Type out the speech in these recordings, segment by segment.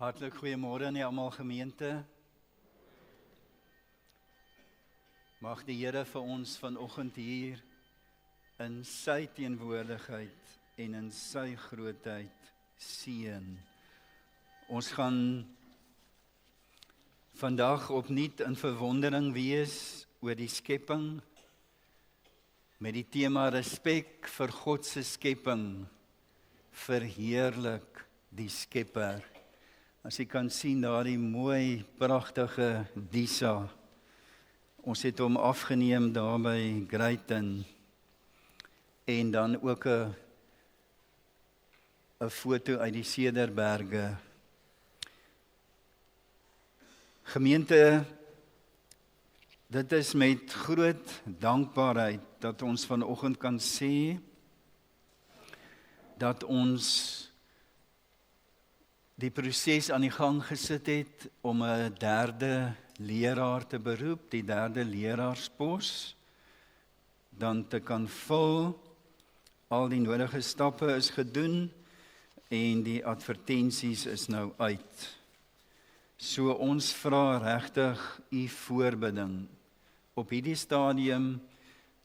Hartlik goeiemôre aan almal gemeente. Mag die Here vir ons vanoggend hier in sy teenwoordigheid en in sy grootheid seën. Ons gaan vandag opnuut in verwondering wees oor die skepping met die tema respek vir God se skepping, verheerlik die Skepper. As jy kan sien daar die mooi, pragtige Disa. Ons het hom afgeneem daar by Greyton. En dan ook 'n foto uit die Cederberge. Gemeente, dit is met groot dankbaarheid dat ons vanoggend kan sê dat ons die proses aan die gang gesit het om 'n derde leraar te beroep, die derde leraarspos, dan te kan vul. Al die nodige stappe is gedoen en die advertensies is nou uit. So ons vra regtig u voorbidding op hierdie stadium,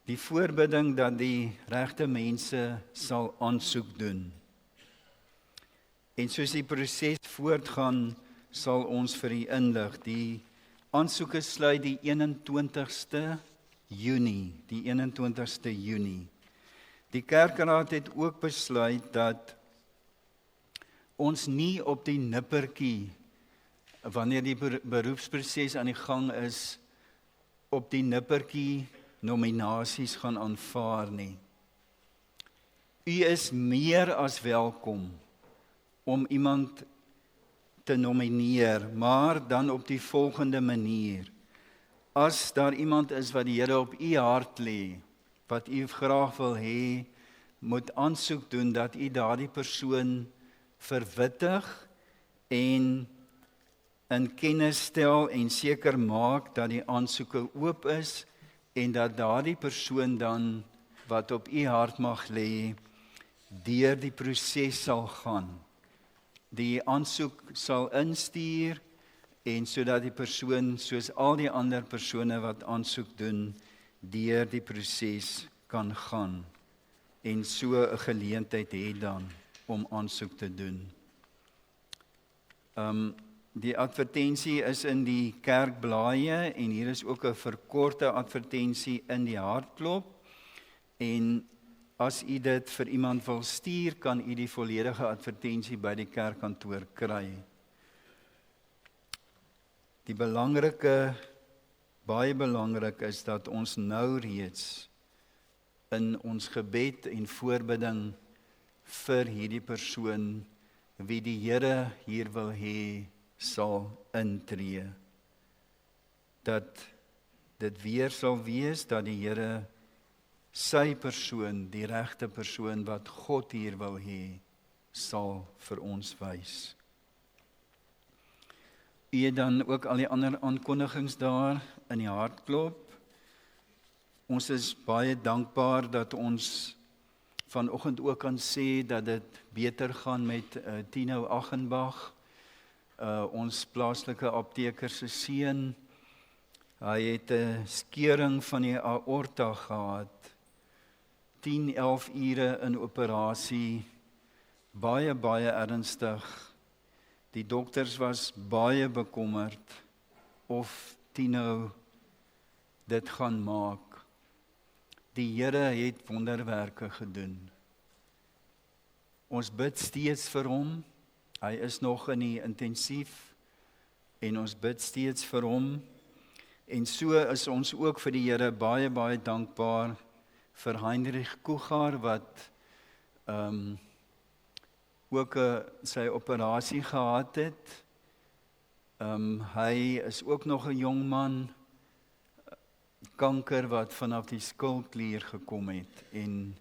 die voorbidding dat die regte mense sal aansoek doen. En soos die proses voortgaan, sal ons vir u inlig. Die aansoeke sluit die 21ste Junie, die 21ste Junie. Die kerkraad het ook besluit dat ons nie op die nippertjie, wanneer die beroepsproses aan die gang is, op die nippertjie nominasies gaan aanvaar nie. U is meer as welkom om iemand te nomineer, maar dan op die volgende manier. As daar iemand is wat die Here op u hart lê, wat u graag wil hê, moet aansoek doen dat u daardie persoon verwittig en in kennis stel en seker maak dat die aansoeke oop is en dat daardie persoon dan, wat op u hart mag lê, deur die proses sal gaan. Die aansoek sal instuur en sodat die persoon, soos al die ander persone wat aansoek doen, deur die proses kan gaan en so 'n geleentheid het dan om aansoek te doen. Die advertensie is in die kerkblaaie en hier is ook 'n verkorte advertensie in die hartklop. En as u dit vir iemand wil stuur, kan u die volledige advertensie by die kerkkantoor kry. Die baie belangrik is dat ons nou reeds in ons gebed en voorbidding vir hierdie persoon wie die Here hier wil hê sal intree. Dat dit weer sal wees dat die Here sy persoon, die regte persoon wat God hier wil hê, sal vir ons wys. U het dan ook al die ander aankondigings daar in die hartklop. Ons is baie dankbaar dat ons vanoggend ook kan sê dat dit beter gaan met Tino Achenbach, ons plaaslike apteker se seun. Hy het 'n skeuring van die aorta gehad. 10-11 ure in operasie, baie ernstig. Die dokters was baie bekommerd of Tino dit gaan maak. Die Here het wonderwerke gedoen. Ons bid steeds vir hom. Hy is nog in die intensief en ons bid steeds vir hom. En so is ons ook vir die Here baie dankbaar vir Heinrich Kugar wat ook sy operasie gehad het. Hy is ook nog 'n jong man, kanker wat vanaf die skildklier gekom het en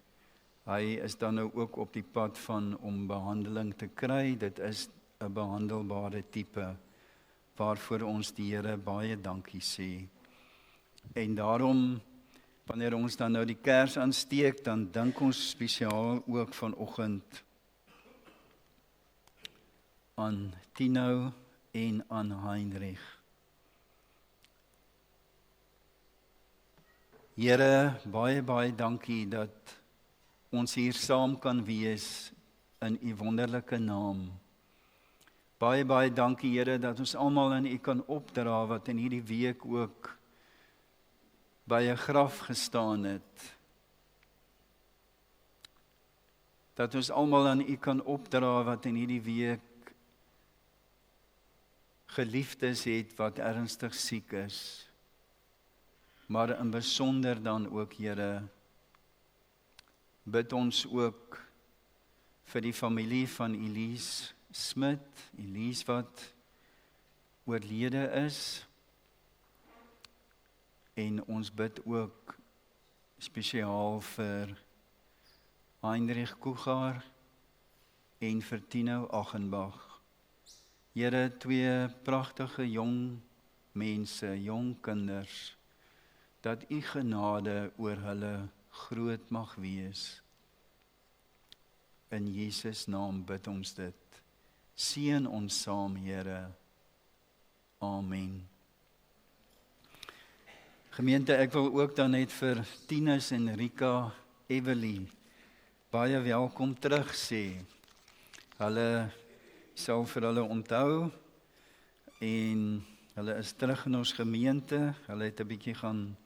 hy is dan nou ook op die pad van om behandeling te kry. Dit is 'n behandelbare tipe waarvoor ons die Here baie dankie sê. En daarom, wanneer ons dan nou die kers aansteek, dan dink ons spesiaal ook vanoggend aan Tino en aan Heinrich. Here, baie, baie dankie dat ons hier saam kan wees in U wonderlike naam. Baie, baie dankie Here dat ons almal aan U kan opdra wat in hierdie week ook by 'n graf gestaan het. Dat ons almal aan U kan opdra wat in hierdie week geliefdes het wat ernstig siek is. Maar in besonder dan ook, Here, bid ons ook vir die familie van Elise Smit, Elise wat oorlede is. En ons bid ook spesiaal vir Heinrich Kugar en vir Tino Achenbach. Here, twee pragtige jong mense, jong kinders, dat U genade oor hulle groot mag wees. In Jesus naam bid ons dit. Seën ons saam, Here. Amen. Gemeente, ek wil ook dan net vir Tinus en Rika Everly baie welkom terug sê. Hulle sal vir hulle onthou en hulle is terug in ons gemeente. Hulle het 'n bietjie gaan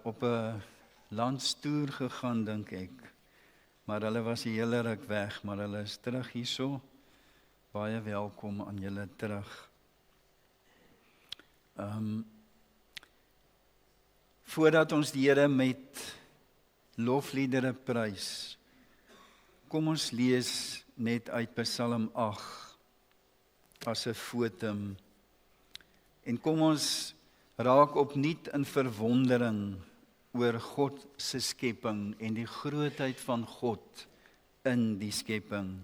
op 'n landstoer gegaan, dink ek. Maar hulle was 'n hele ruk weg, maar hulle is terug hierso. Baie welkom aan julle terug. Voordat ons die Here met lofliedere prys, kom ons lees net uit Psalm 8 as 'n fotum. En kom ons raak opnuut in verwondering oor God se skepping en die grootheid van God in die skepping.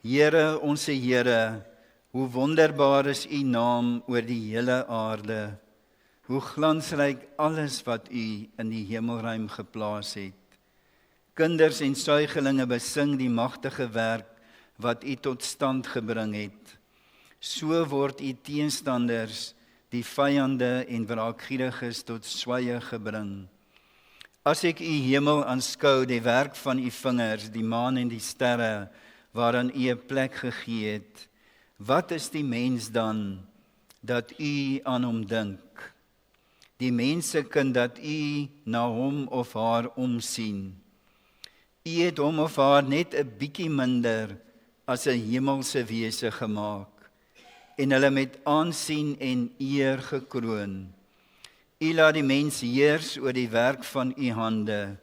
Here, onse Here, hoe wonderbaar is U naam oor die hele aarde. Hoe glansryk alles wat U in die hemelruim geplaas het. Kinders en suigelinge besing die magtige werk wat U tot stand gebring het. So word U teenstanders, die vyande en wraakgieriges tot swye gebring. As ek U hemel aanskou, die werk van U vingers, die maan en die sterre, waaraan U 'n plek gegee het, wat is die mens dan, dat U aan hom dink? Die mensekind dat U na hom of haar omsien. U het hom of haar net 'n bietjie minder as 'n hemelse wese gemaak en hulle met aansien en eer gekroon. U laat die mens heers oor die werk van U hande.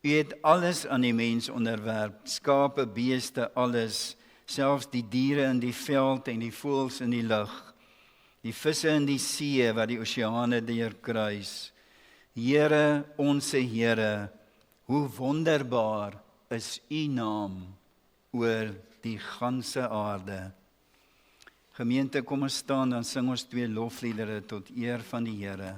U het alles aan die mens onderwerp, skape, beeste, alles, selfs die diere in die veld en die voëls in die lug, die visse in die see wat die oseane deurkruis. Here, onse Here, hoe wonderbaar is U naam oor die ganse aarde. Gemeente, kom ons staan, dan sing ons 2 lofliedere tot eer van die Here.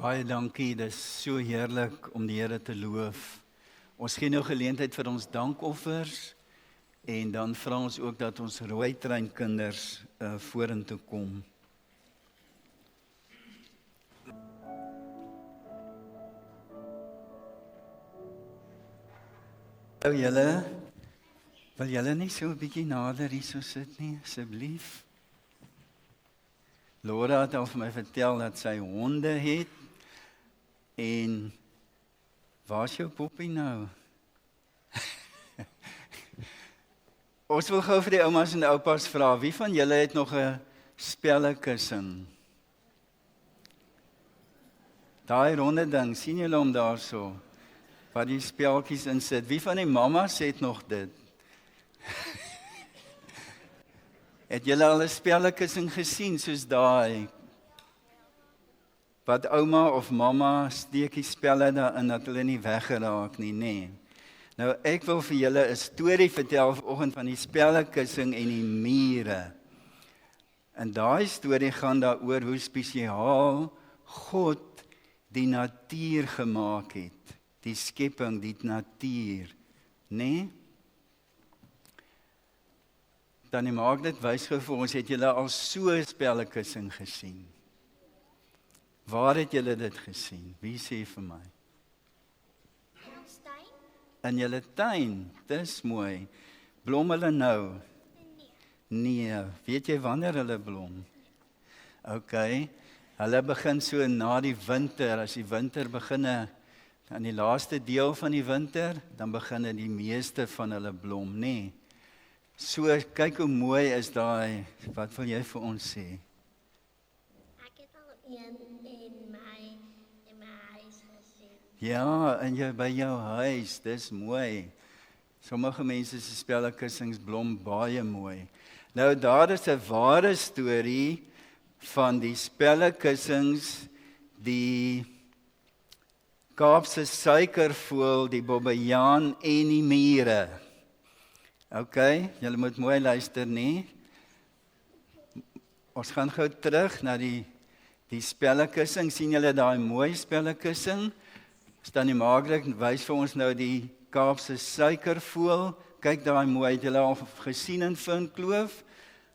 Baie dankie, dis so heerlik om die Here te loof. Ons gee nou geleentheid vir ons dankoffers en dan vra ons ook dat ons rooi treinkinders vorentoe kom. Hallo julle, wil julle nie so 'n bietjie nader hierso sit nie, asseblief? Laura het al vir my vertel dat sy honde het. En waar's jou poppie nou? Ons wil gou vir die oumas en oupas vra, wie van julle het nog 'n spellekussing? Daai ronde ding, sien julle hom daarso? Waar die speltjies in sit. Wie van die mamas het nog dit? Het julle al 'n spellekussing gesien soos daai? Wat ouma of mamma steek die spelle daarin dat hulle nie weggeraak nie, nê. Nou ek wil vir julle 'n storie vertel vanoggend van die spellekussing en die mure. En daai storie gaan daaroor hoe spesiaal God die natuur gemaak het. Die skepping, die natuur, nê? Dan maak dit wys gou vir ons, het julle al so 'n spellekussing gesien? Waar het julle dit gesien? Wie sê vir my? In ons tuin? In julle tuin, dis mooi. Blom hulle nou? Nee, weet jy wanneer hulle blom? OK, hulle begin so na die winter, as die winter begin aan die laaste deel van die winter, dan begin die meeste van hulle blom, nê? So, kyk hoe mooi is daai, wat wil jy vir ons sê? Ek het al een in my huis gesien. Ja, en by jou huis, dis mooi. Sommige mense se spellekussings blom baie mooi. Nou daar is 'n ware storie van die spellekussings, die Kaapse suikervoël, die bobbejaan en die mure. OK, julle moet mooi luister nie. Ons gaan gou terug na die spellekussing. Sien julle daai mooi spellekussing? Tannie Margaret wys vir ons nou die Kaapse suikervoël. Kyk daai mooi, het julle al gesien in Vinkloof?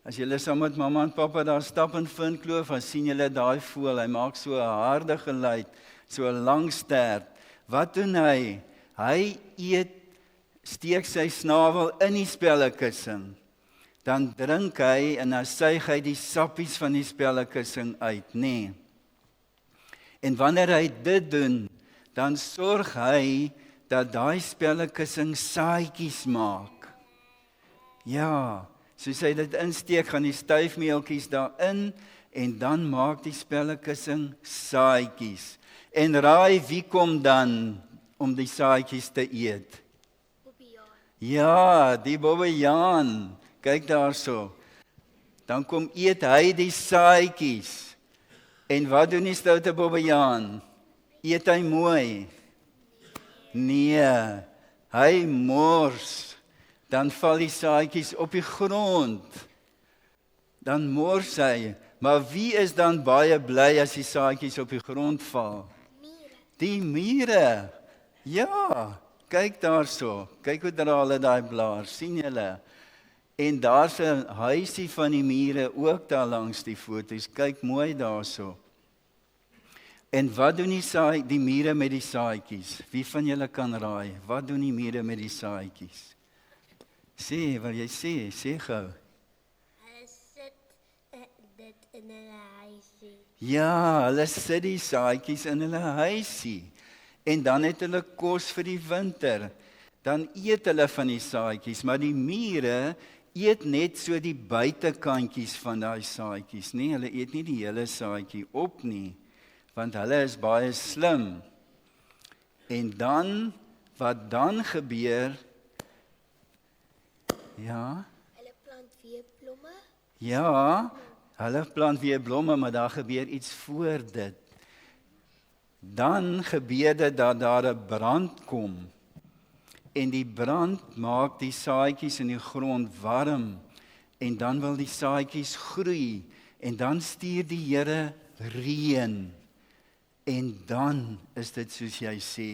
As julle saam met mamma en pappa daar stap in Vinkloof, dan sien julle daai voël. Hy maak so 'n harde geluid, so 'n lang stert. Wat doen hy? Hy steek sy snavel in die spellekussing. Dan drink hy en dan suig hy die sappies van die spellekussing uit, nê. En wanneer hy dit doen, dan sorg hy dat daai spellekussing saadjies maak. Ja, soos hy dit insteek, gaan die styfmeeltjies daarin en dan maak die spellekussing saadjies. En raai wie kom dan om die saadjies te eet? Bobbejaan. Ja, die bobbejaan. Kyk daarso. Dan kom eet hy die saadjies. En wat doen die stoute bobbejaan? Eet hy mooi? Nee, hy mors. Dan val die saadjies op die grond. Dan mors hy. Maar wie is dan baie bly as die saadjies op die grond val? Die mure. Ja, kyk daarso. Kyk hoe dra hulle daai blaar, sien julle? En daar's 'n huisie van die mure ook daar langs die foto's. Kyk mooi daarso. En wat doen die mure met die saadjies? Wie van julle kan raai? Wat doen die mure met die saadjies? Sê, wil jy sê? Sê gou. Hulle sit dit in hulle huisie. Ja, hulle sit die saadjies in hulle huisie. En dan het hulle kos vir die winter. Dan eet hulle van die saadjies, maar die mure eet net so die buitekantjies van daai saadjies, nie? Hulle eet nie die hele saadjie op nie, want hulle is baie slim. En dan, wat dan gebeur? Ja? Hulle plant weer blomme. Ja, hulle plant weer blomme, maar daar gebeur iets voor dit. Dan gebeur dit dat daar 'n brand kom. En die brand maak die saadjies in die grond warm. En dan wil die saadjies groei. En dan stuur die Here reën. En dan is dit soos jy sê,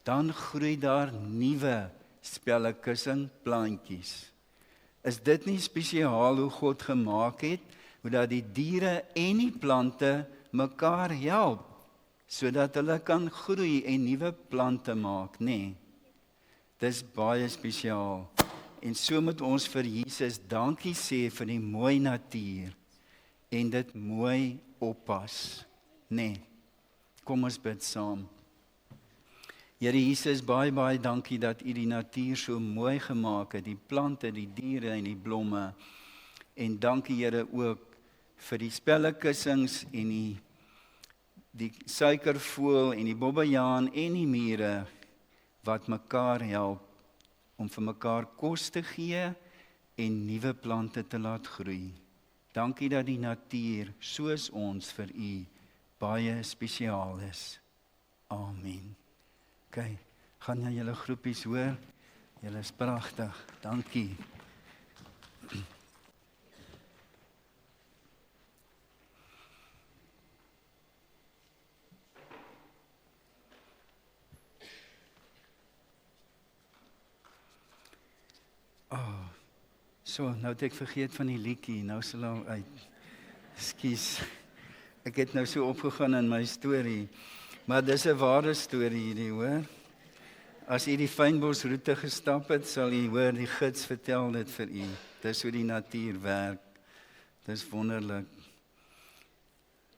dan groei daar nuwe spellekussingplantjies. Is dit nie spesiaal hoe God gemaak het, hoe dat die diere en die plante mekaar help, sodat hulle kan groei en nuwe plante maak, nee. Dis baie spesiaal. En so moet ons vir Jesus dankie sê vir die mooi natuur en dit mooi oppas, nee. Kom ons bid saam. Here Jesus, baie, baie dankie dat U die natuur so mooi gemaak het, die plante, die diere en die blomme. En dankie Here ook vir die spellekussings en die suikervoël en die bobbejaan en die mure wat mekaar help om vir mekaar kos te gee en nuwe plante te laat groei. Dankie dat die natuur soos ons vir U baie spesiaal is. Amen. OK, gaan na julle groepies hoor. Julle is pragtig. Dankie. So, nou het ek vergeet van die liedjie, nou sal hy uit. Ekskuus. Ek het nou so opgegaan in my storie. Maar dis 'n ware storie hierdie, hoor. As u die fynbosroete gestap het, sal u hoor die gids vertel dit vir u. Dis hoe die natuur werk. Dis wonderlik.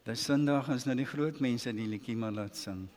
Dis Sondag, is nou die groot mense die liedjie maar laat sing.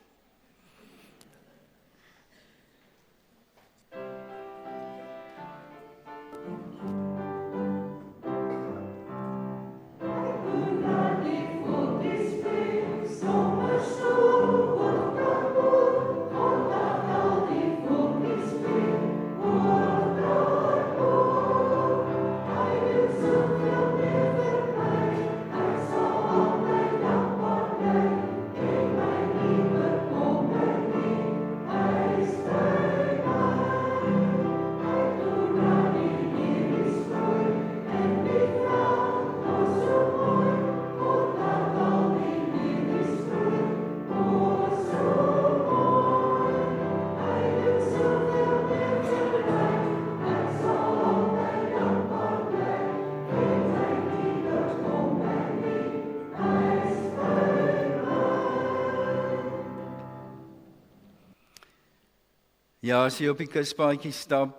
Ja, as jy op die kuspaadjie stap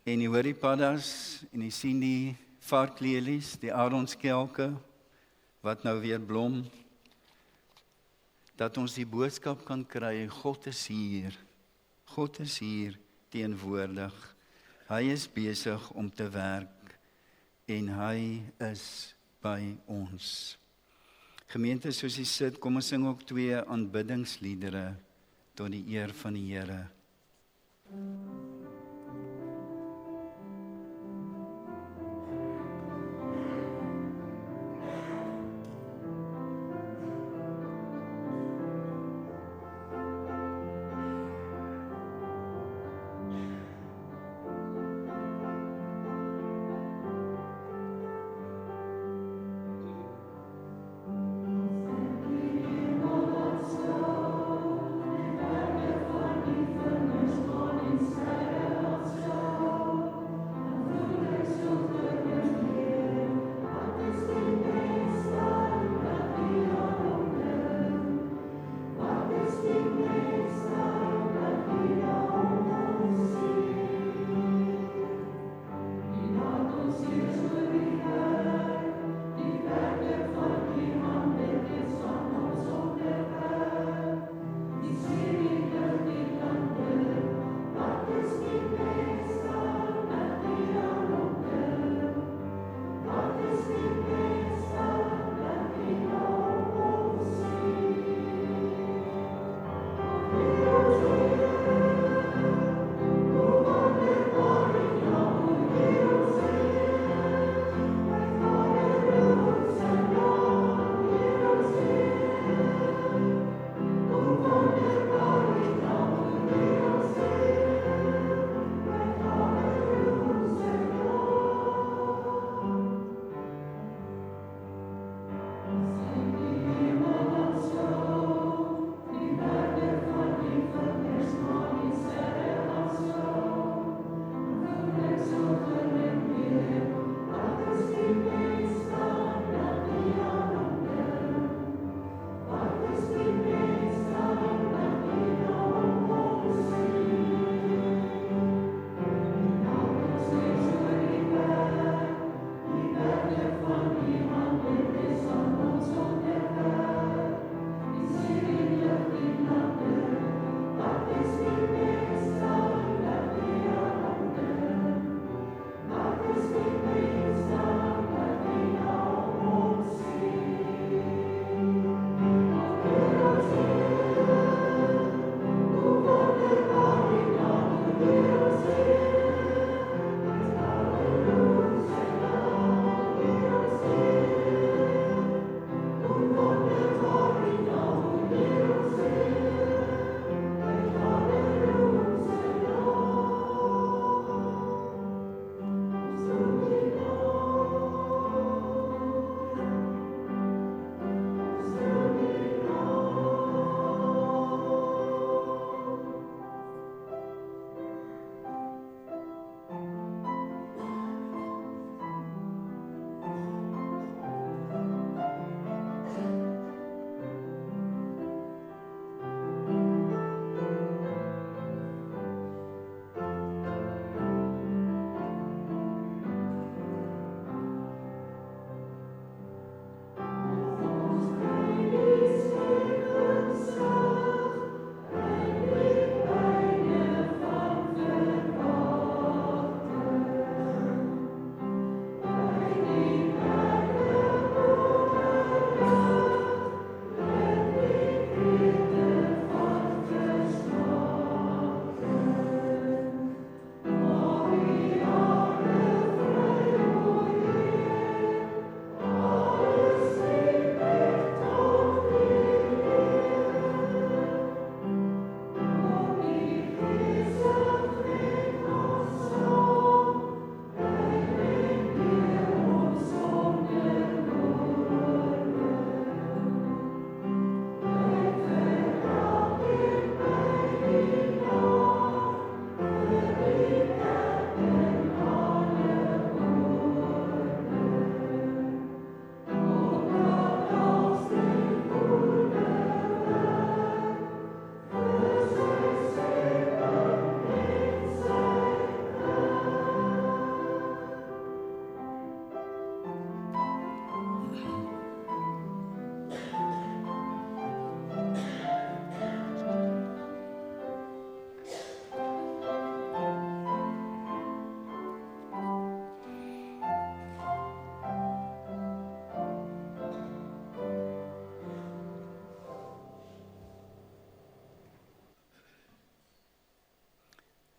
en jy hoor die paddas en jy sien die varklelies, die aronskelke wat nou weer blom, dat ons die boodskap kan kry, God is hier. God is hier teenwoordig. Hy is besig om te werk en hy is by ons. Gemeente, soos jy sit, kom ons sing ook 2 aanbiddingsliedere tot die eer van die Here. Inside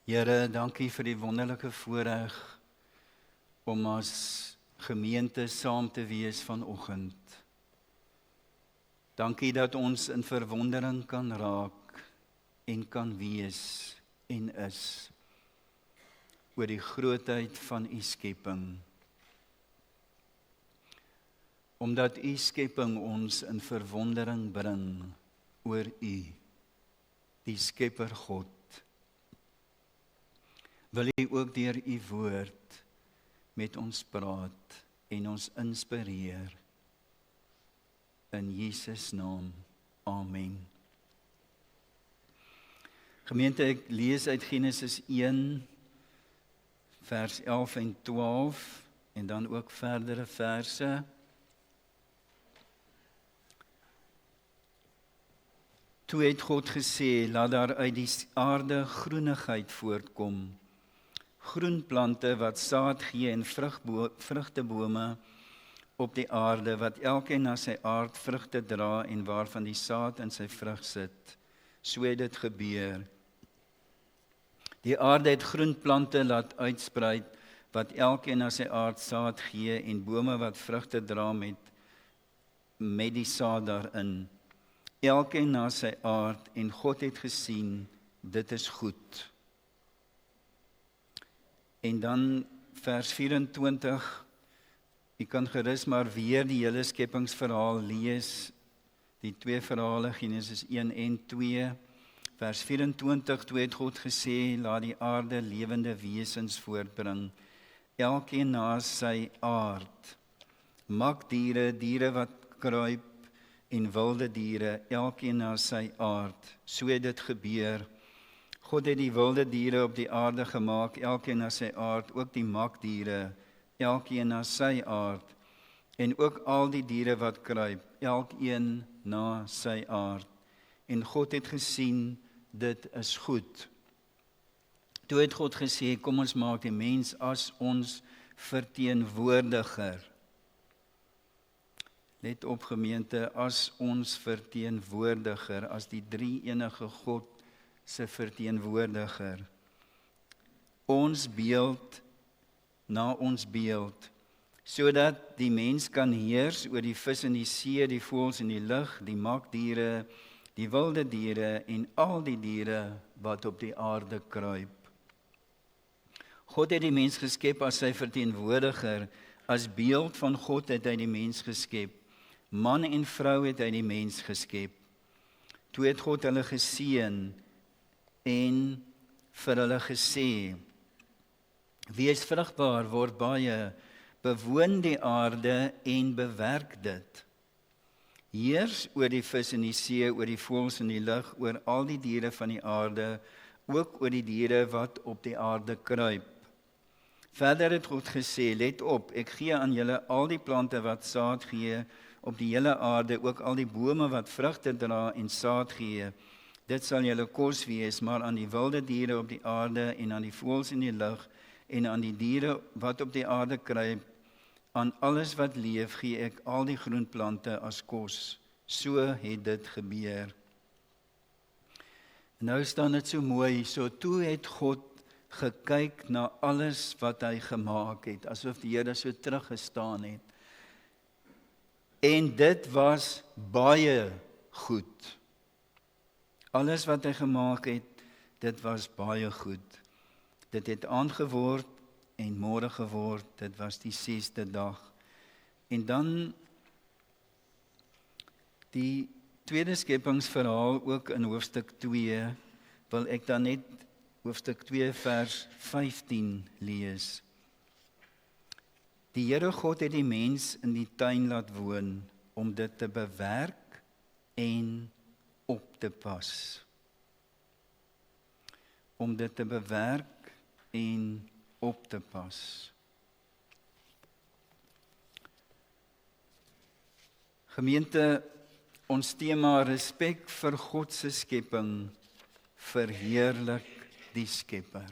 Here, dankie vir die wonderlike voorreg om as gemeente saam te wees vanoggend. Dankie dat ons in verwondering kan raak en kan wees en is oor die grootheid van u skepping. Omdat u skepping ons in verwondering bring oor u, die Skepper God, wil u ook deur u woord met ons praat en ons inspireer. In Jesus naam, amen. Gemeente, ek lees uit Genesis 1, vers 11 en 12, en dan ook verdere verse. Toe het God gesê, laat daar uit die aarde groenigheid voortkom, groenplante wat saad gee en vrugtebome op die aarde, wat elkeen na sy aard vrugte dra en waarvan die saad in sy vrug sit. So het dit gebeur. Die aarde het groenplante laat uitsprei, wat elkeen na sy aard saad gee en bome wat vrugte dra met die saad daarin. Elkeen na sy aard, en God het gesien, dit is goed. En dan vers 24, u kan gerus maar weer die hele skepingsverhaal lees, die twee verhale, Genesis 1 en 2, vers 24, toe het God gesê, laat die aarde lewende wesens voortbring, elkeen na sy aard, makdiere, diere wat kruip, en wilde diere, elkeen na sy aard, so het dit gebeur. God het die wilde diere op die aarde gemaak, elkeen na sy aard, ook die makdiere, elkeen na sy aard, en ook al die diere wat kruip, elkeen na sy aard. En God het gesien, dit is goed. Toe het God gesê, kom ons maak die mens as ons verteenwoordiger. Let op gemeente, as ons verteenwoordiger, as die drie-enige God se verteenwoordiger. Ons beeld na ons beeld, sodat die mens kan heers oor die vis in die see, die voëls in die lug, die makdiere, die wilde diere en al die diere wat op die aarde kruip. God het die mens geskep as sy verteenwoordiger, as beeld van God het hy die mens geskep. Man en vrou het hy die mens geskep. Toe het God hulle geseën en vir hulle gesê, wees vrugbaar, word baie, bewoon die aarde en bewerk dit. Heers oor die vis in die see, oor die voëls in die lug, oor al die diere van die aarde, ook oor die diere wat op die aarde kruip. Verder het God gesê, let op, ek gee aan julle al die plante wat saad gee, op die hele aarde, ook al die bome wat vrugte dra en saad gee. Dit sal julle kos wees, maar aan die wilde diere op die aarde en aan die voëls in die lug en aan die diere wat op die aarde kruip, aan alles wat leef gee ek al die groenplante as kos. So het dit gebeur. Nou staan dit so mooi, so toe het God gekyk na alles wat hy gemaak het, asof die Here so teruggestaan het. En dit was baie goed. Alles wat hy gemaak het, dit was baie goed. Dit het aand geword en môre geword, dit was die 6de dag. En dan die tweede skepingsverhaal, ook in hoofstuk 2, wil ek dan net hoofstuk 2 vers 15 lees. Die Here God het die mens in die tuin laat woon, om dit te bewerk en op te pas. Om dit te bewerk en op te pas. Gemeente, ons tema respek vir God se skepping, verheerlik die Skepper.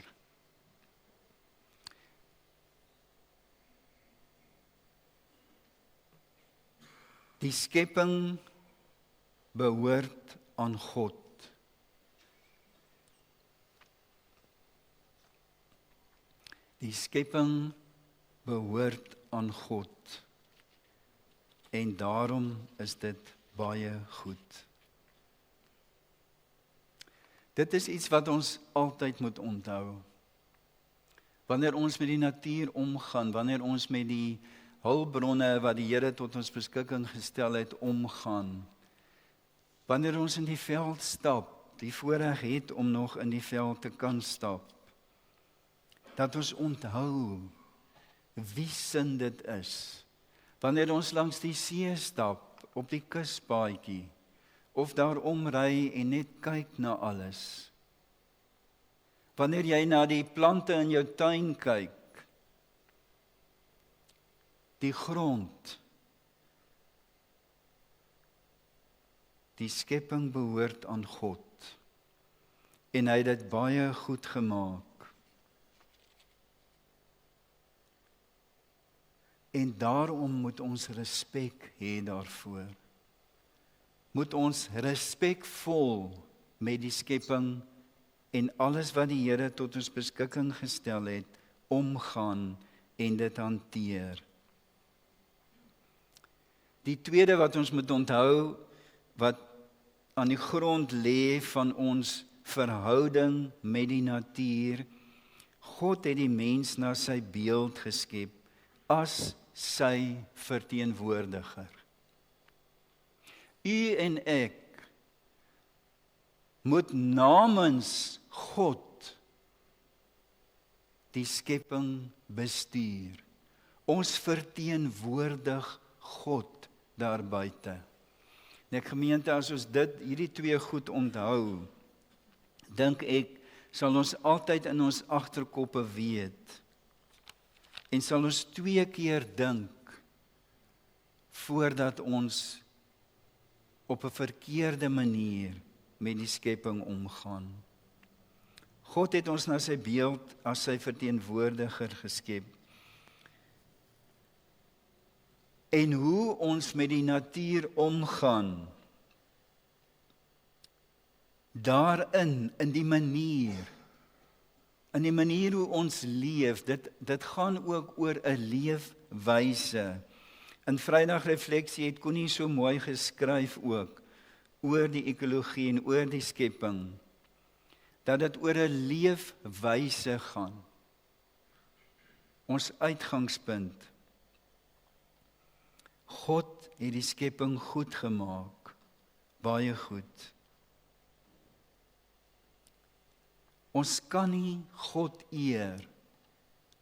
Die skepping behoort aan God. Die skepping behoort aan God. En daarom is dit baie goed. Dit is iets wat ons altyd moet onthou. Wanneer ons met die natuur omgaan, wanneer ons met die hulpbronne wat die Here tot ons beskikking gestel het omgaan, wanneer ons in die veld stap, die voorreg het om nog in die veld te kan stap, dat ons onthou wie sin dit is. Wanneer ons langs die see stap, op die kuspaadjie, of daar omry en net kyk na alles. Wanneer jy na die plante in jou tuin kyk, die grond, die skepping behoort aan God, en hy het dit baie goed gemaak. En daarom moet ons respek hê daarvoor. Moet ons respekvol met die skepping en alles wat die Here tot ons beskikking gestel het, omgaan en dit hanteer. Die tweede wat ons moet onthou, wat aan die grond lê van ons verhouding met die natuur, God het die mens na sy beeld geskep, as sy verteenwoordiger. U en ek moet namens God die skepping bestuur. Ons verteenwoordig God daar buite. Net gemeente, as ons hierdie twee goed onthou, dink ek, sal ons altyd in ons agterkoppe weet, en sal ons 2 keer dink, voordat ons op 'n verkeerde manier met die skepping omgaan. God het ons na sy beeld as sy verteenwoordiger geskep. En hoe ons met die natuur omgaan, daarin, in die manier hoe ons leef, dit gaan ook oor 'n leefwyse. In Vrydag Refleksie het Connie so mooi geskryf ook, oor die ekologie en oor die skepping, dat dit oor 'n leefwyse gaan. Ons uitgangspunt, God het die skepping goed gemaak, baie goed. Ons kan nie God eer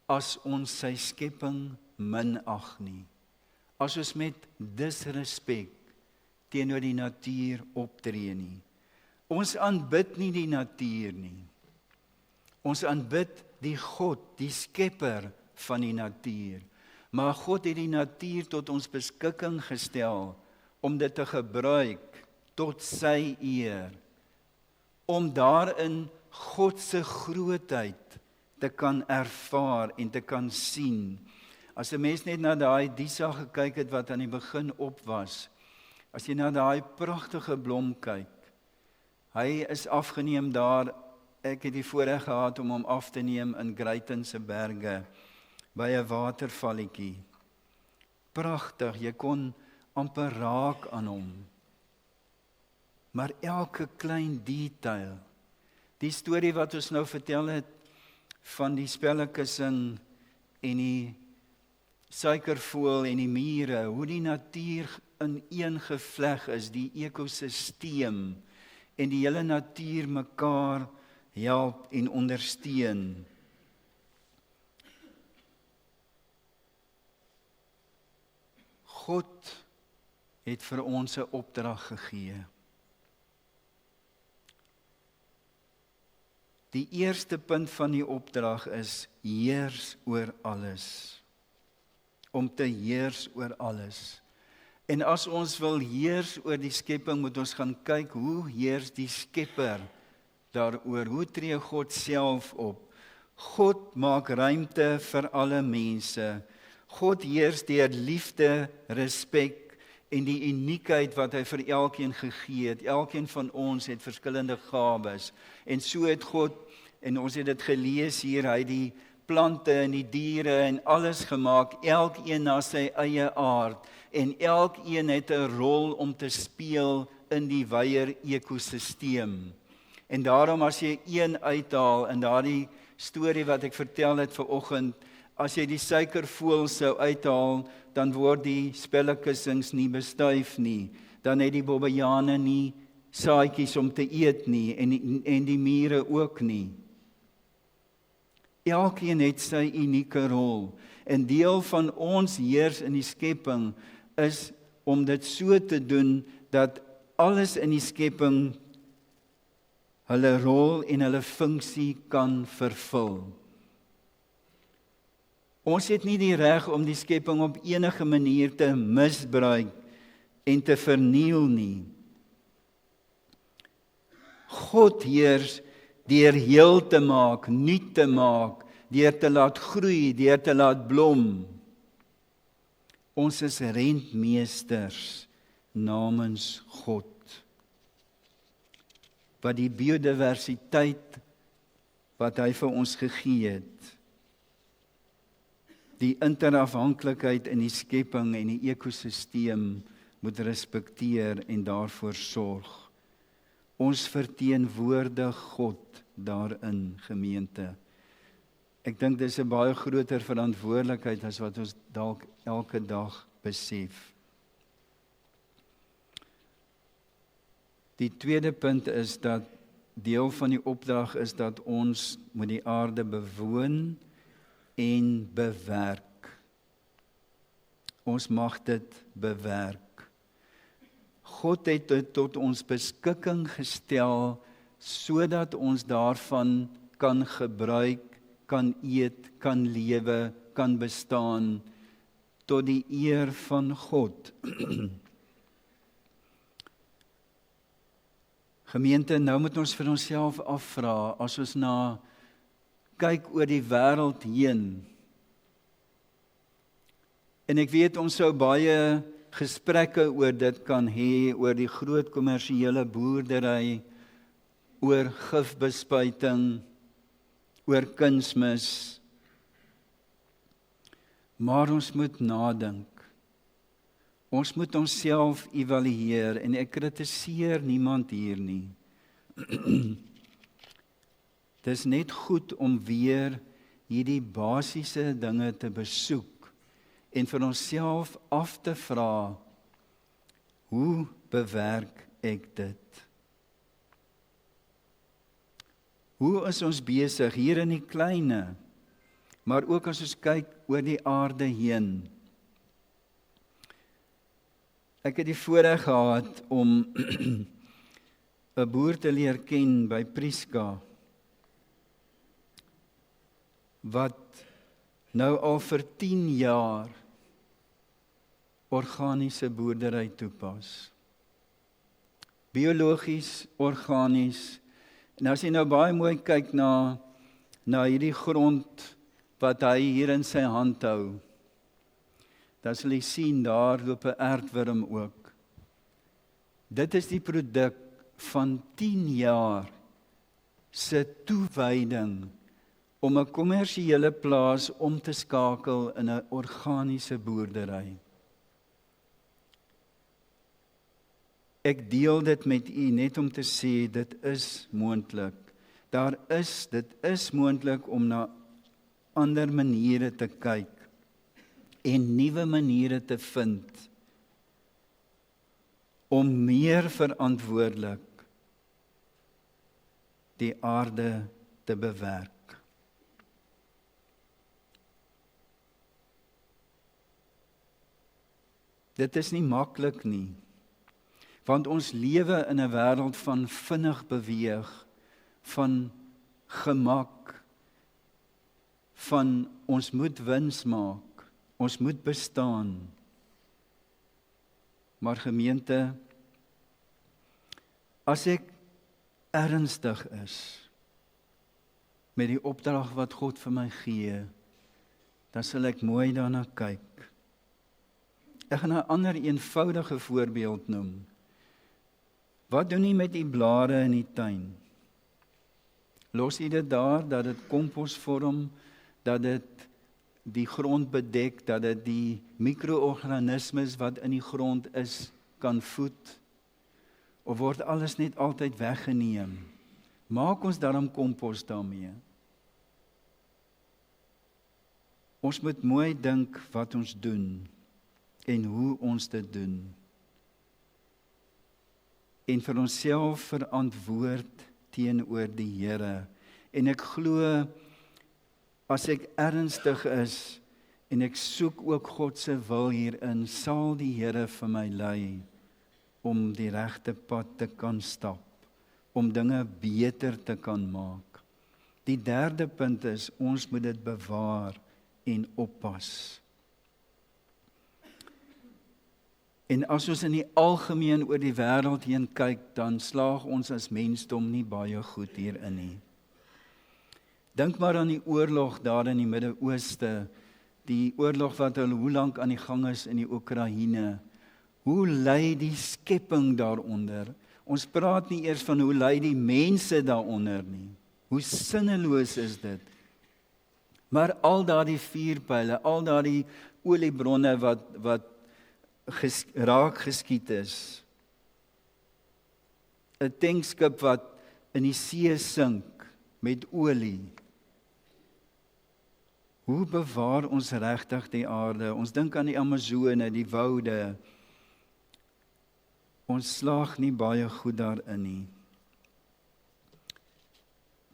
as ons sy skepping minag nie. As ons met disrespek teenoor die natuur optree nie. Ons aanbid nie die natuur nie. Ons aanbid die God, die skepper van die natuur. Maar God het die natuur tot ons beskikking gestel om dit te gebruik tot sy eer. Om daarin God se grootheid te kan ervaar en te kan sien. As 'n mens net na daai Disa gekyk het wat aan die begin op was, as jy na daai pragtige blom kyk, hy is afgeneem daar, ek het die voorreg gehad om hom af te neem in Greyton se berge, by 'n watervalletjie. Pragtig, jy kon amper raak aan hom. Maar elke klein detail, die storie wat ons nou vertel het van die spellekussing en die suikervoël en die mure, hoe die natuur ineengevleg is, die ekosisteem en die hele natuur mekaar help en ondersteun. God het vir ons 'n opdrag gegee. Die eerste punt van die opdrag is heers oor alles. Om te heers oor alles. En as ons wil heers oor die skepping, moet ons gaan kyk, hoe heers die skepper daaroor? Hoe tree God self op? God maak ruimte vir alle mense. God heers deur liefde, respek en die uniekheid wat hy vir elkeen gegee het. Elkeen van ons het verskillende gawes. En so het God, en ons het dit gelees hier, hy die plante en die diere en alles gemaak, elkeen na sy eie aard, en elkeen het 'n rol om te speel in die wyeer ekosisteem. En daarom as jy een uithaal in daardie storie wat ek vertel het vanoggend, as jy die suikervoël sou uithaal, dan word die spellekussings nie bestuif nie. Dan het die bobbejane nie saadjies om te eet nie en die mure ook nie. Elkeen het sy unieke rol. En deel van ons heers in die skepping is om dit so te doen dat alles in die skepping hulle rol en hulle funksie kan vervul. Ons het nie die reg om die skepping op enige manier te misbruik en te verniel nie. God heers deur heel te maak, nuut te maak, deur te laat groei, deur te laat blom. Ons is rentmeesters namens God, wat die biodiversiteit wat hy vir ons gegee het, die interafhanklikheid in die skepping en die ekosisteem moet respekteer en daarvoor sorg. Ons verteenwoordig God daarin, gemeente. Ek dink dis 'n baie groter verantwoordelikheid as wat ons dalk elke dag besef. Die tweede punt is dat deel van die opdrag is dat ons moet die aarde bewoon en bewerk. Ons mag dit bewerk. God het dit tot ons beskikking gestel sodat ons daarvan kan gebruik, kan eet, kan lewe, kan bestaan tot die eer van God. Gemeente, nou moet ons vir onsself afvra, as ons kyk oor die wêreld heen. En ek weet ons sou baie gesprekke oor dit kan hê, oor die groot kommersiële boerdery, oor gifbespuiting, oor kunsmis. Maar ons moet nadink. Ons moet onsself evalueer en ek kritiseer niemand hier nie. Dis net goed om weer hierdie basiese dinge te besoek en vir onsself af te vra, hoe bewerk ek dit? Hoe is ons besig hier in die kleine, maar ook as ons kyk oor die aarde heen? Ek het die voorreg gehad om 'n boer te leer ken by Prieska, wat nou al vir 10 jaar organiese boerdery toepas. Biologies, organies. En as jy nou baie mooi kyk na hierdie grond wat hy hier in sy hand hou, dan sal jy sien, daar loop 'n aardwurm ook. Dit is die produk van 10 jaar se toewyding om 'n kommersiële plaas om te skakel in 'n organiese boerdery. Ek deel dit met u net om te sê, dit is moontlik. Dit is moontlik om na ander maniere te kyk en nuwe maniere te vind om meer verantwoordelik die aarde te bewerk. Dit is nie maklik nie, want ons lewe in 'n wêreld van vinnig beweeg, van gemak, van ons moet wins maak, ons moet bestaan. Maar gemeente, as ek ernstig is met die opdrag wat God vir my gee, dan sal ek mooi daarna kyk. Ek gaan 'n ander eenvoudige voorbeeld noem. Wat doen jy met die blare in die tuin? Los jy dit daar, dat dit kompos vorm, dat dit die grond bedek, dat dit die mikroorganismes wat in die grond is, kan voed, of word alles net altyd weggeneem? Maak ons daarom kompos daarmee. Ons moet mooi dink wat ons doen, en hoe ons dit doen. En vir onsself verantwoord teenoor die Here. En ek glo, as ek ernstig is, en ek soek ook God se wil hierin, sal die Here vir my lei, om die regte pad te kan stap, om dinge beter te kan maak. Die derde punt is, ons moet dit bewaar en oppas. En as ons in die algemeen oor die wêreld heen kyk, dan slaag ons as mensdom nie baie goed hierin nie. Dink maar aan die oorlog daar in die Midde-Ooste, die oorlog wat al hoe lank aan die gang is in die Oekraïne. Hoe ly die skepping daaronder? Ons praat nie eers van hoe ly die mense daaronder nie. Hoe sinneloos is dit? Maar al daardie vuurpyle, al daardie oliebronne wat raak geskiet is. 'n tankskip wat in die see sink met olie. Hoe bewaar ons regtig die aarde? Ons dink aan die Amazone, die woude. Ons slaag nie baie goed daarin nie.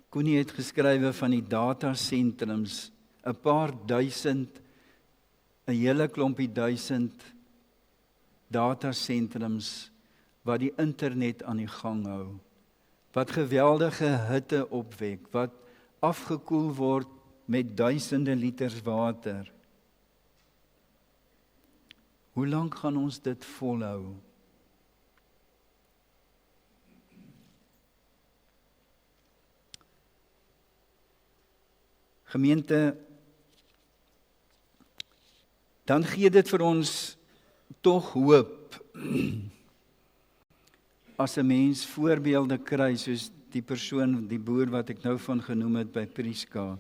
Connie het geskrywe van die datasentrums, 'n paar duisend, 'n hele klompie duisend datasentrums wat die internet aan die gang hou, wat geweldige hitte opwek, wat afgekoel word met duisende liters water. Hoe lank gaan ons dit volhou? Gemeente, dan gee dit vir ons tog hoop. As 'n mens voorbeelde kry, soos die persoon, die boer wat ek nou van genoem het by Prieska,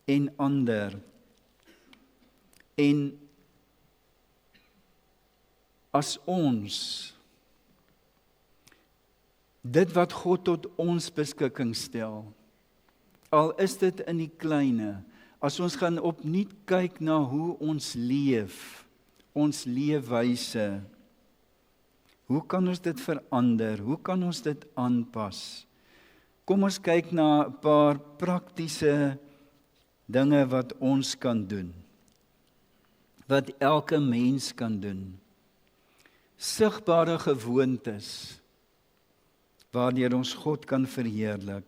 en ander. En as ons dit wat God tot ons beskikking stel, al is dit in die kleine, as ons gaan opnuut kyk na hoe ons leef, ons leefwyse, hoe kan ons dit verander? Hoe kan ons dit aanpas? Kom ons kyk na 'n paar praktiese dinge wat ons kan doen, wat elke mens kan doen. Sigbare gewoontes, waardeur ons God kan verheerlik.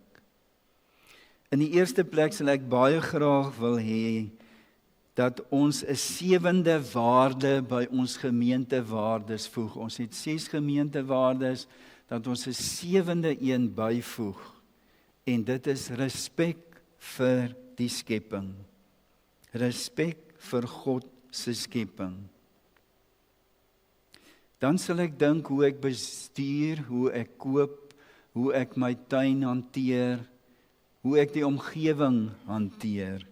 In die eerste plek sal ek baie graag wil hê, dat ons 'n 7de waarde by ons gemeentewaardes voeg. Ons het 6 gemeentewaardes, dat ons 'n 7de een byvoeg. En dit is respek vir die skepping. Respek vir God se skepping. Dan sal ek dink hoe ek bestuur, hoe ek koop, hoe ek my tuin hanteer, hoe ek die omgewing hanteer.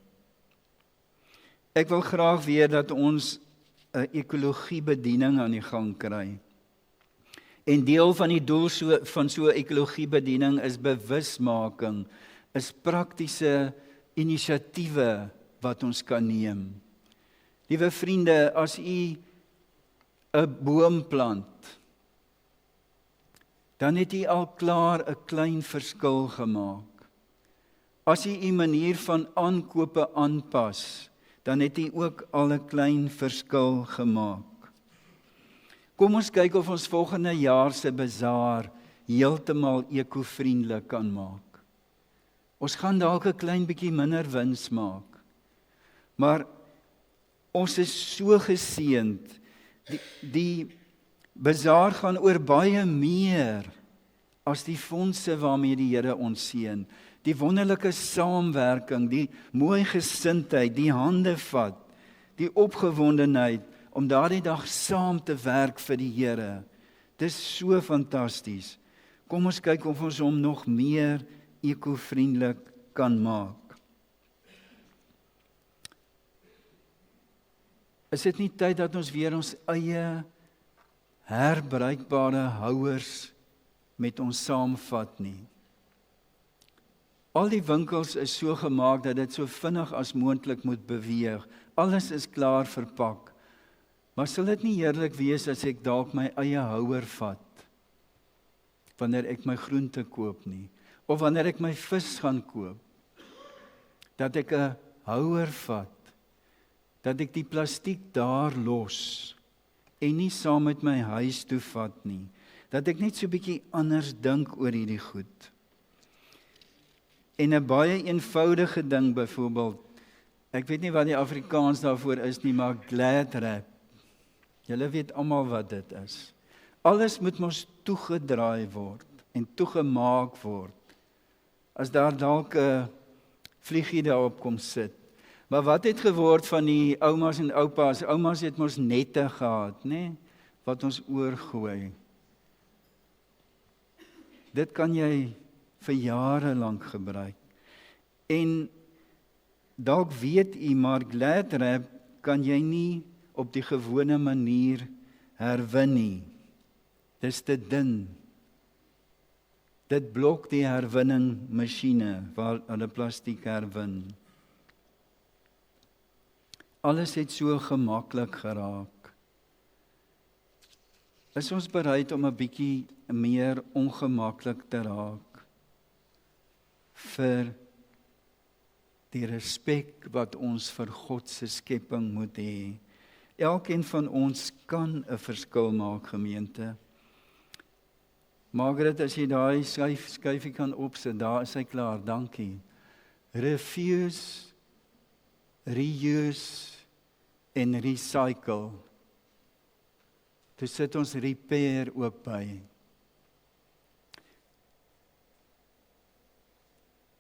Ek wil graag weer dat ons 'n ekologiebediening aan die gang kry. En deel van die doel van so 'n ekologiebediening is bewusmaking, is praktiese inisiatiewe wat ons kan neem. Liewe vriende, as u 'n boom plant, dan het u al klaar 'n klein verskil gemaak. As u manier van aankope aanpas, dan het u ook al 'n klein verskil gemaak. Kom ons kyk of ons volgende jaar se bazaar heeltemal ekovriendelik kan maak. Ons gaan dalk 'n klein bietjie minder wins maak. Maar ons is so geseënd. Die bazaar gaan oor baie meer as die fondse waarmee die Here ons seën. Die wonderlike saamwerking, die mooi gesindheid, die hande vat, die opgewondenheid om daardie dag saam te werk vir die Here. Dis so fantasties. Kom ons kyk of ons hom nog meer ekovriendelik kan maak. Is dit nie tyd dat ons weer ons eie herbruikbare houers met ons saamvat nie? Al die winkels is so gemaak dat dit so vinnig as moontlik moet beweeg. Alles is klaar verpak. Maar sal dit nie heerlik wees as ek dalk my eie houer vat, wanneer ek my groente koop nie, of wanneer ek my vis gaan koop, dat ek 'n houer vat, dat ek die plastiek daar los, en nie saam met my huis toe vat nie, dat ek net so 'n bietjie anders dink oor hierdie goed. En 'n baie eenvoudige ding byvoorbeeld, ek weet nie wat die Afrikaans daarvoor is nie, maar glad wrap. Julle weet almal wat dit is. Alles moet mos toegedraai word en toegemaak word. As daar dalk 'n vliegie daarop kom sit. Maar wat het geword van die oumas en oupas? Oumas het mos nette gehad, nê? Wat ons oorgooi. Dit kan jy vir jare lank gebruik. En dalk weet u, maar glad wrap kan jy nie op die gewone manier herwin nie. Dis te dun. Dit blok die herwinningmasjiene waar hulle plastiek herwin. Alles het so gemaklik geraak. Is ons bereid om 'n bietjie meer ongemaklik te raak vir die respek wat ons vir God se skepping moet hê? Elkeen van ons kan 'n verskil maak, gemeente. Margaret, as jy daai skyfie kan opsit, daar is hy klaar, dankie. Refuse, reuse en recycle. Toe sit ons repair ook by.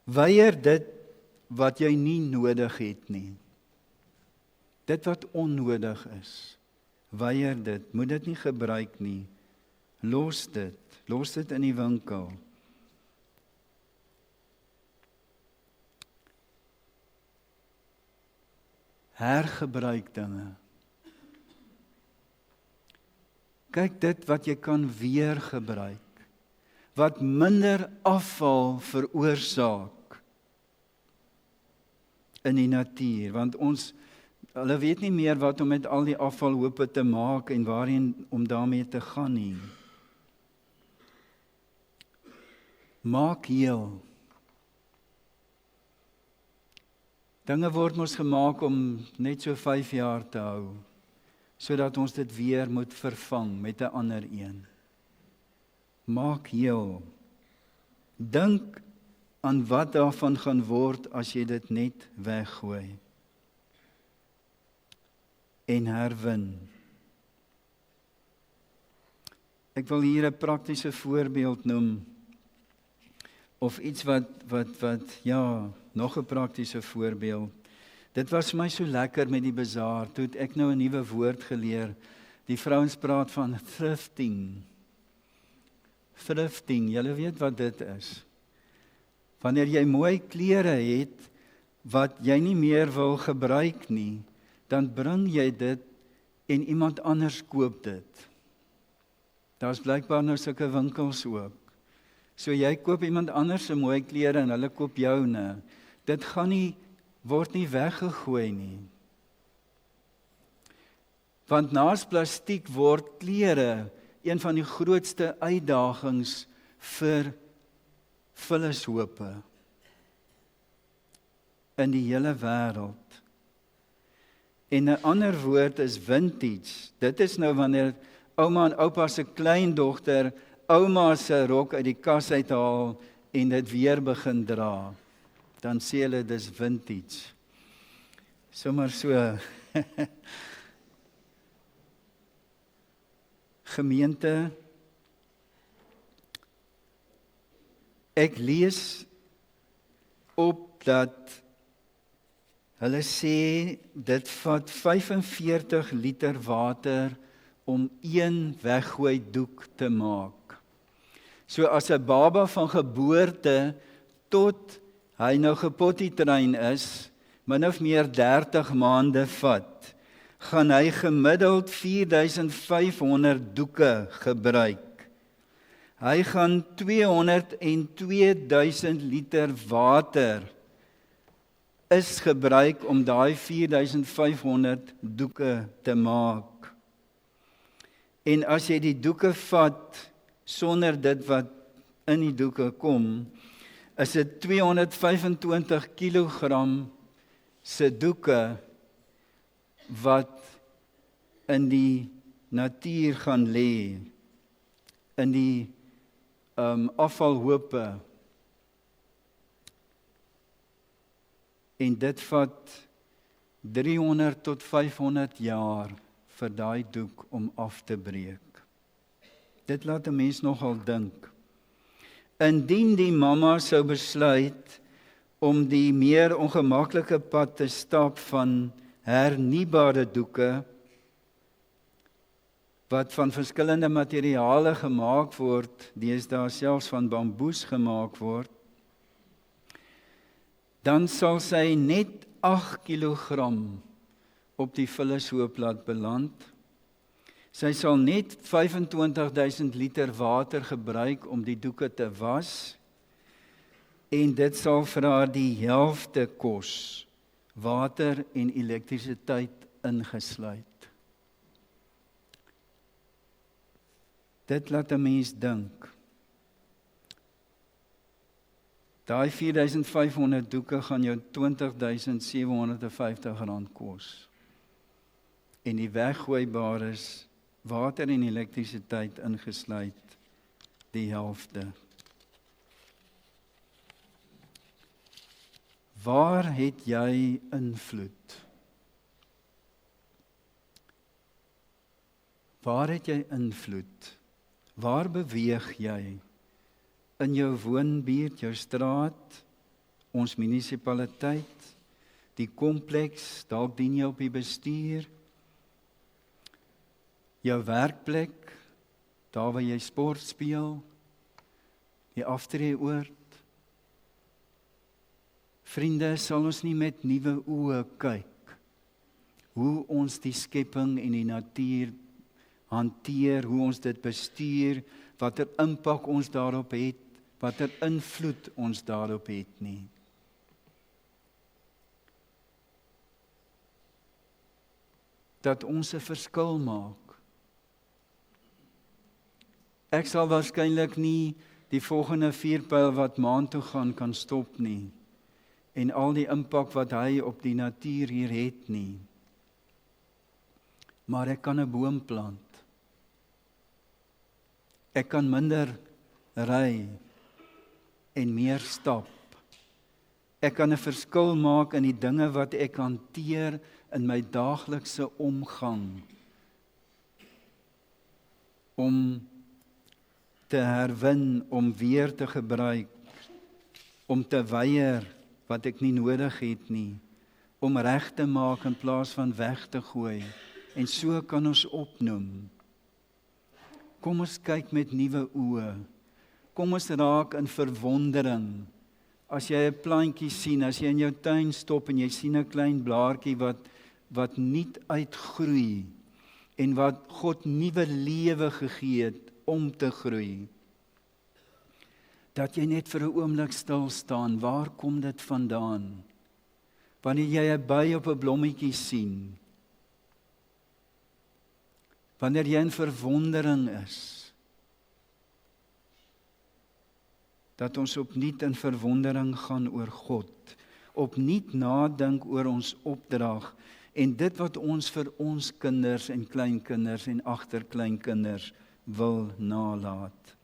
Weier dit wat jy nie nodig het nie. Dit wat onnodig is, weier dit, moet dit nie gebruik nie. Los dit in die winkel. Hergebruik dinge. Kyk dit wat jy kan weer gebruik, wat minder afval veroorsaak in die natuur, want hulle weet nie meer wat om met al die afvalhope te maak en waarheen om daarmee te gaan nie. Maak heel. Dinge word mos gemaak om net so 5 jaar te hou, sodat ons dit weer moet vervang met 'n ander een. Maak heel. Dink aan wat daarvan gaan word as jy dit net weggooi. En herwin. Ek wil hier 'n praktiese voorbeeld noem, of iets wat nog 'n praktiese voorbeeld. Dit was vir my so lekker met die bazaar, toe het ek nou 'n nuwe woord geleer. Die vrouens praat van thrifting. Thrifting, julle weet wat dit is. Wanneer jy mooi klere het, wat jy nie meer wil gebruik nie, dan bring jy dit en iemand anders koop dit. Daar's blykbaar nou sulke winkels ook. So jy koop iemand anders se mooi klere en hulle koop joune. Dit word nie weggegooi nie. Want naas plastiek word klere een van die grootste uitdagings vir vullishope in die hele wêreld. En 'n ander woord is vintage. Dit is nou wanneer ouma en oupa se kleindogter ouma se rok uit die kas uithaal en dit weer begin dra. Dan sê hulle dis vintage. Sommar so. Gemeente, ek lees op dat hulle sê dit vat 45 liter water om 1 weggooi doek te maak. So as 'n baba van geboorte tot hy nou gepotty train is, min of meer 30 maande vat, gaan hy gemiddeld 4500 doeke gebruik. Hy gaan 202.000 liter water is gebruik om daai 4500 doeke te maak. En as jy die doeke vat sonder dit wat in die doeke kom, is dit 225 kilogram se doeke wat in die natuur gaan lê, in die afvalhope. En dit vat 300 tot 500 jaar vir daai doek om af te breek. Dit laat 'n mens nogal dink. Indien die mamma sou besluit om die meer ongemaklike pad te stap van hernubare doeke, wat van verskillende materiale gemaak word, deesdae selfs van bamboes gemaak word, dan sal sy net 8 kilogram op die vullishooplat beland. Sy sal net 25.000 liter water gebruik om die doeke te was, en dit sal vir haar die helfte kos, water en elektrisiteit ingesluit. Dit laat 'n mens dink. Daai 4500 doeke gaan jou R20.750 kos. En die weggooibares, water en elektrisiteit ingesluit, die helfte. Waar het jy invloed? Waar het jy invloed? Waar beweeg jy? In jou woonbuurt, jou straat, ons munisipaliteit, die kompleks, dalk dien jy op die bestuur, jou werkplek, daar waar jy sport speel, die aftreeoord. Vriende, sal ons nie met nuwe oë kyk hoe ons die skepping en die natuur hanteer, hoe ons dit bestuur, watter impak ons daarop het, watter invloed ons daarop het nie. Dat ons 'n verskil maak. Ek sal waarskynlik nie die volgende vuurpyl wat maan toe gaan kan stop nie, en al die impak wat hy op die natuur hier het nie. Maar ek kan 'n boom plant. Ek kan minder ry en meer stap. Ek kan 'n verskil maak in die dinge wat ek hanteer in my daaglikse omgang, om te herwin, om weer te gebruik, om te weier wat ek nie nodig het nie, om reg te maak in plaas van weg te gooi, en so kan ons opnoem. Kom ons kyk met nuwe oë. Kom ons raak in verwondering. As jy 'n plantjie sien, as jy in jou tuin stop en jy sien 'n klein blaartjie wat nuut uitgroei en wat God nuwe lewe gegee het om te groei, dat jy net vir 'n oomblik stil staan. Waar kom dit vandaan? Wanneer jy 'n by op 'n blommetjie sien, wanneer jy in verwondering is, dat ons opnuut in verwondering gaan oor God, opnuut nadink oor ons opdrag en dit wat ons vir ons kinders en kleinkinders en agterkleinkinders wil nalat.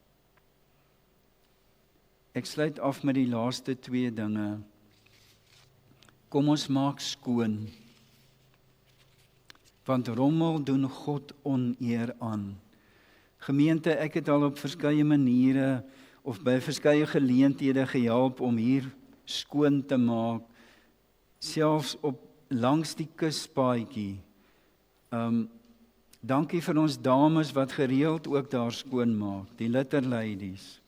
Ek sluit af met die laaste 2 dinge. Kom ons maak skoon, want rommel doen God oneer aan. Gemeente, ek het al op verskeie maniere of by verskeie geleenthede gehelp om hier skoon te maak, selfs op langs die kuspaadjie. Dankie vir ons dames wat gereeld ook daar skoon maak, die litter ladies.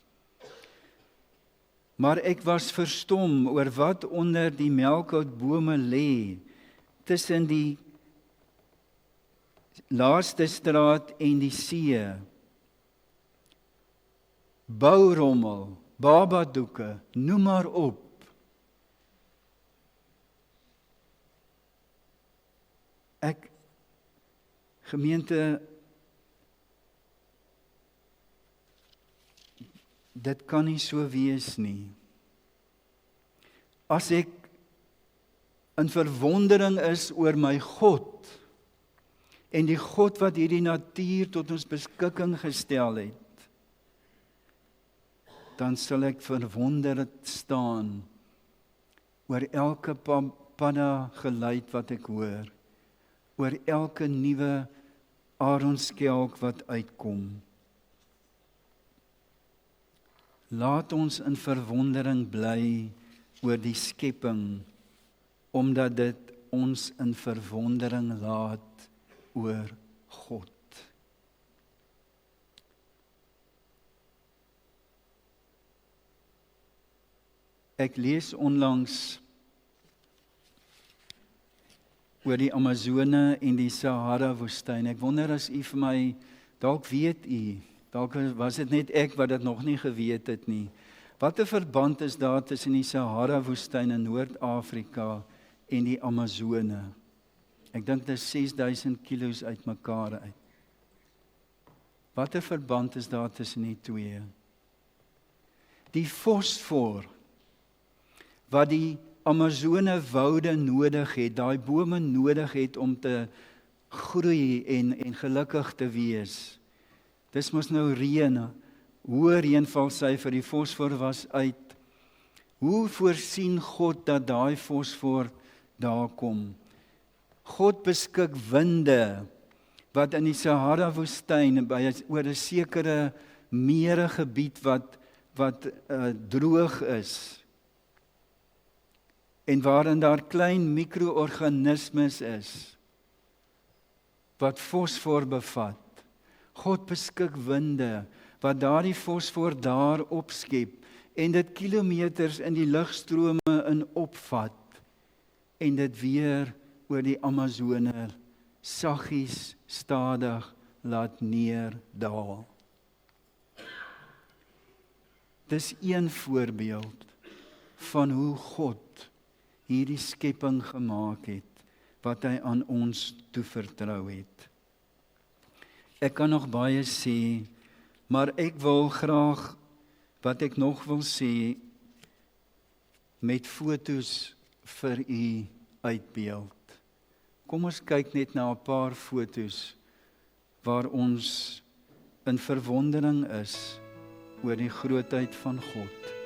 Maar ek was verstom oor wat onder die melkhoutbome lê, tussen die Laaste Straat en die See, bourommel, babadoeke, noem maar op. Gemeente, dit kan nie so wees nie. As ek in verwondering is oor my God en die God wat hierdie natuur tot ons beskikking gestel het, dan sal ek verwonderd staan oor elke padda geluid wat ek hoor, oor elke nuwe aronskelk wat uitkom. Laat ons in verwondering bly oor die skepping, omdat dit ons in verwondering laat oor God. Ek lees onlangs oor die Amazone en die Sahara woestyn. Ek wonder as u vir my, dalk weet u, dalk was dit net ek wat dit nog nie geweet het nie. Wat 'n verband is daar tussen die Sahara woestyn in Noord-Afrika en die Amazone? Ek dink dit is 6000 kilos uitmekaar uit. Wat 'n verband is daar tussen die twee? Die fosfor wat die Amazone woude nodig het, daai bome nodig het om te groei en gelukkig te wees. Dis mos nou reën, hoë reënvalsyfer, die fosfor was uit. Hoe voorsien God dat daai fosfor daar kom? God beskik winde wat in die Sahara woestyn oor 'n sekere meeregebied wat droog is. En waarin daar klein mikroorganismes is wat fosfor bevat. God beskik winde wat daardie fosfor daar opskep en dit kilometers in die lugstrome in opvat en dit weer oor die Amazone saggies stadig laat neerdaal. Dis een voorbeeld van hoe God hierdie skepping gemaak het, wat hy aan ons toevertrou het. Ek kan nog baie sê, maar ek wil graag, wat ek nog wil sê, met fotos vir u uitbeeld. Kom ons kyk net na 'n paar fotos, waar ons in verwondering is, oor die grootheid van God.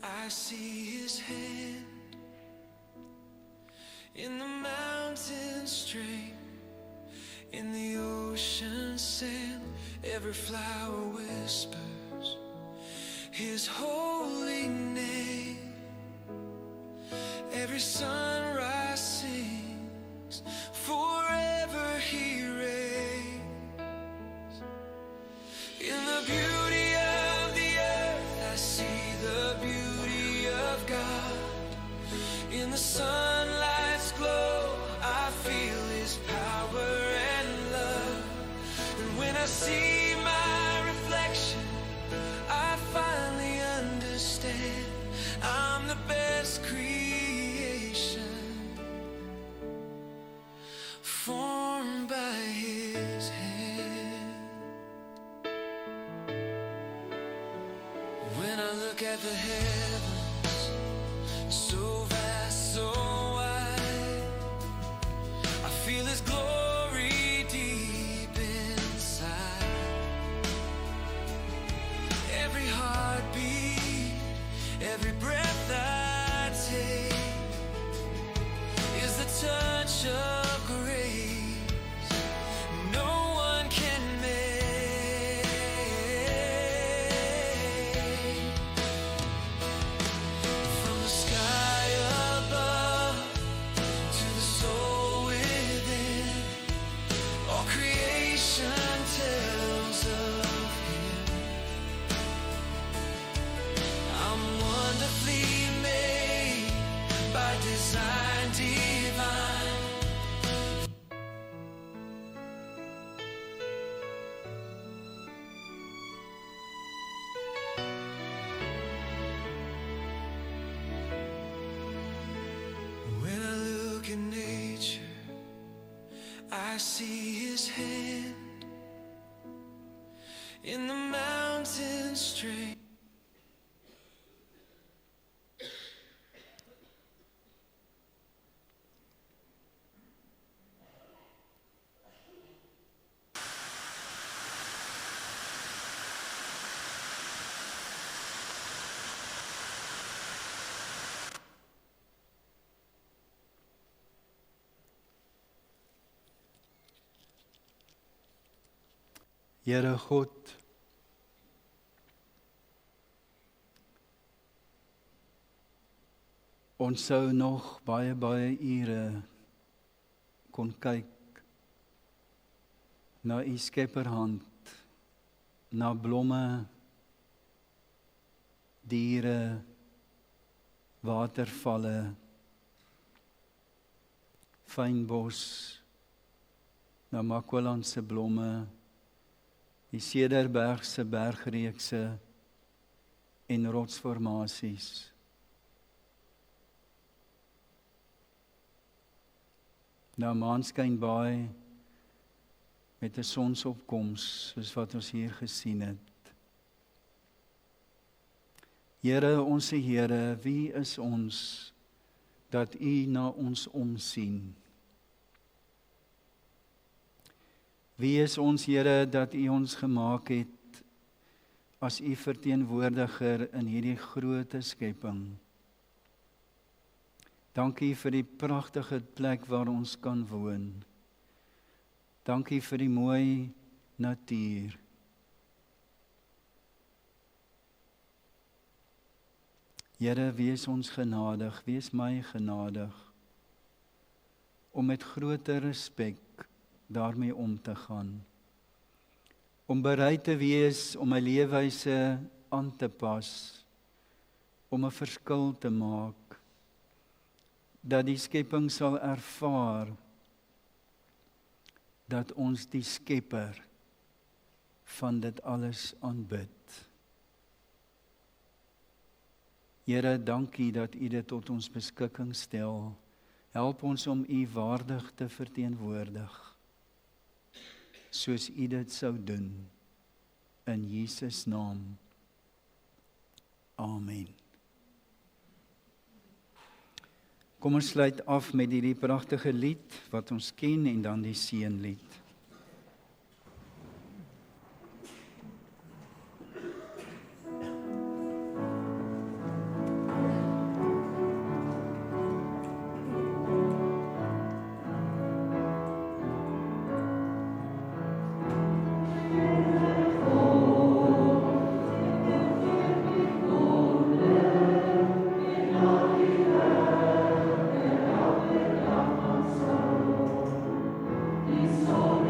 I see his hand in the mountain stream, in the ocean sand. Every flower whispers his holy name. Every sunrise sings, forever he reigns. In the beauty of the earth I see the beauty of God. In the sunlight's glow I feel his power and love. And when I see my reflection I finally understand I'm the best creation, formed by his hand. When I look at the heavens, so vast, so wide, I feel his glory deep inside. Every heartbeat, every breath I take is the touch of grace no one can make. From the sky above to the soul within, all creation tells of see his hand in the mountain stream. Here God, ons sou nog baie ure kon kyk na u skepperhand, na blomme, diere, watervalle, fynbos, na Makwalandse blomme, die Cederbergse bergreekse en rotsformasies. Na Maanskynbaai met 'n sonsopkoms, soos wat ons hier gesien het. Here, onse Here, wie is ons dat U na ons omsien? Wie is ons, Here, dat U ons gemaak het as U verteenwoordiger in hierdie groote skepping? Dankie vir die pragtige plek waar ons kan woon. Dankie vir die mooi natuur. Here, wees ons genadig, wees my genadig, om met groter respek daarmee om te gaan. Om bereid te wees om my leefwyse aan te pas, om 'n verskil te maak, dat die skepping sal ervaar dat ons die Skepper van dit alles aanbid. Here, dankie dat U dit tot ons beskikking stel. Help ons om U waardig te verteenwoordig, soos U dit sou doen, in Jesus naam. Amen. Kom ons sluit af met hierdie pragtige lied wat ons ken en dan die seënlied. Song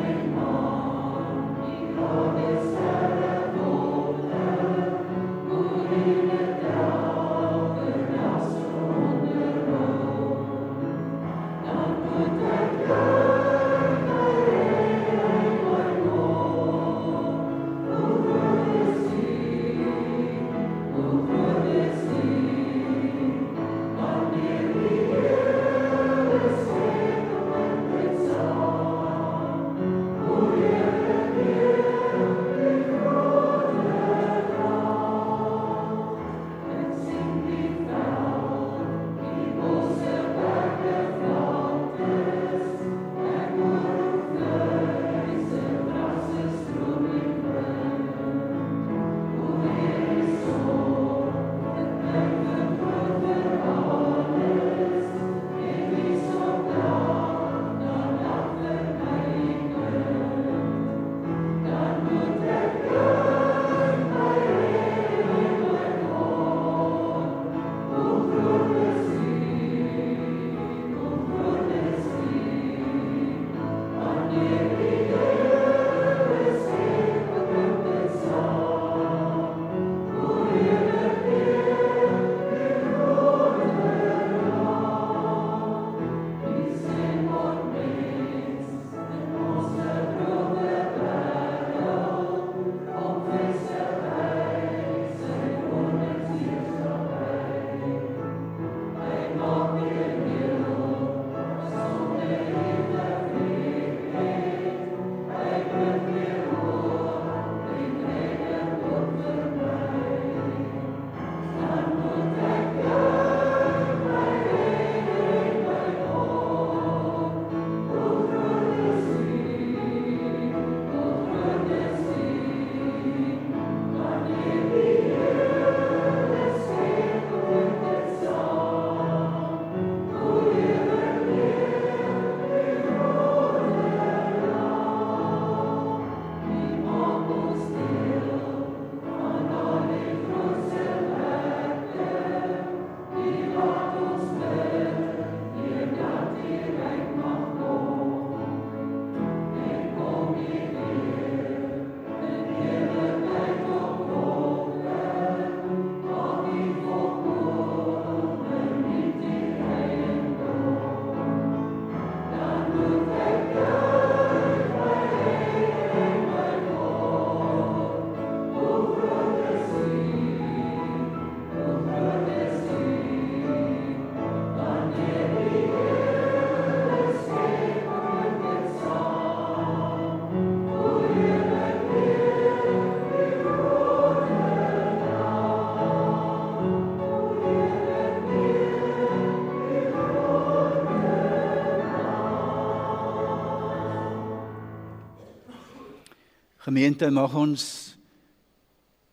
Gemeente, mag ons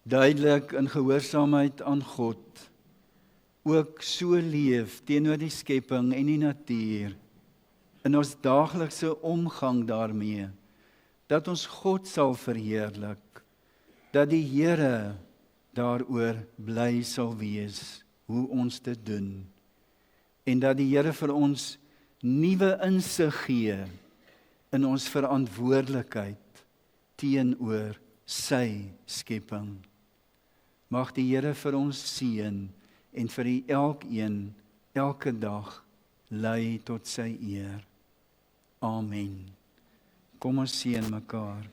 duidelik in gehoorsaamheid aan God ook so leef teenoor die skepping en die natuur, in ons daaglikse omgang daarmee, dat ons God sal verheerlik, dat die Here daaroor bly sal wees, hoe ons dit doen, en dat die Here vir ons nuwe insig gee in ons verantwoordelikheid teenoor sy skepping. Mag die Here vir ons seën en vir u elkeen, elke dag, lei tot sy eer. Amen. Kom ons seën mekaar.